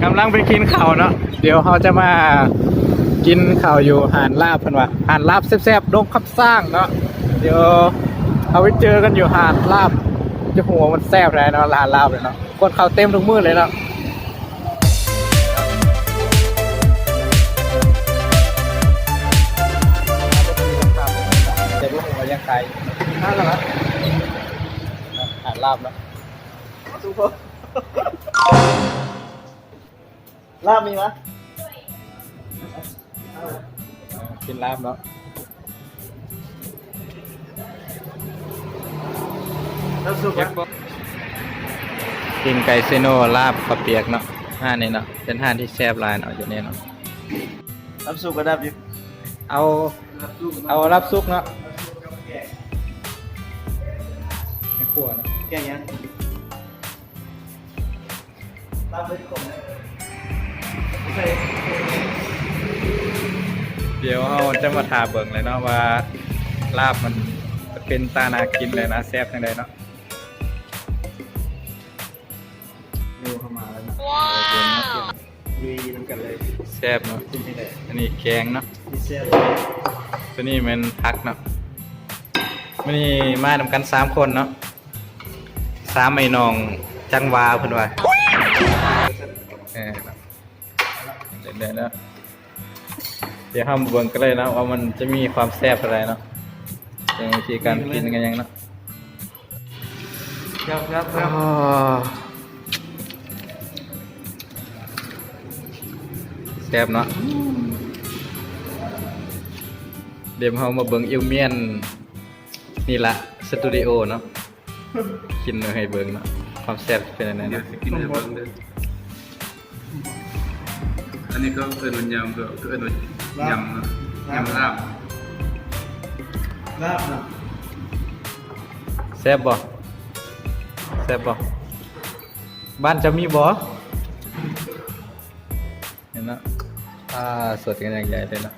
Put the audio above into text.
กำลังไปกินข้าวเนาะเดี๋ยวเขาจะมากินข้าวอยู่หานลาบเพิ่นว่าหานลาบแซ่บๆดงคับสร้างเนาะเดี๋ยวเอาไปเจอกันอยู่หานลาบจะหัวมันแซ่บเลยเนาะหานลาบเลยเนาะคนเข้าเต็มทุกมื้อเลยเนาะเดี๋ยวหัวยังไกลนั่นแหละครับหานลาบเนาะซุปเปอร์ลาบมีไหมกินลาบเนาะกินไก่เซโนลาบปลาเปียกเนาะห้านนี้เนาะเป็นห้านที่แซ่บหลายเนาะอยู่นี่เนาะรับซุปก็ได้ยิบเอารับซุปเนาะไม่ขั่วเนาะแกงยังลาบเป็นขมเดี๋ยวเราจะมาทาเบิ่งเลยเนาะว่าลาบมันเป็นตานากินเลยนะแซ่บยังไงเนาะดูเข้ามาแล้วนะว้าวดีน้ำกันเลยแซ่บเนาะอันนี้แกงเนาะตัวนี้มันผักเนาะวันนี้มาทำกัน3 คนเนาะ3ไอ้น้องจังหวาเพิ่นว่าเดี๋ยวนะเดี๋ยวห้ามเบิ่งกันเลยนะว่ามันจะมีความแซ่บอะไรเนาะอย่างวิธีการกินกันยังเนาะครับแซ่บเนาะเดี๋ยวเรามาเบิ่งอิวเมียนนี่ละสตูดิโอเนาะกินให้เบิ่งเนาะความแซ่บเป็นยังไงเนาะอันนี้ก็เอิญมันยำก็เอิญมันยำนะยำลาบเนาะแซ่บบ่แซ่บบ่บ้านจะมีบ่เห็นเนาะสดกันอย่างใหญ่เลยเนาะ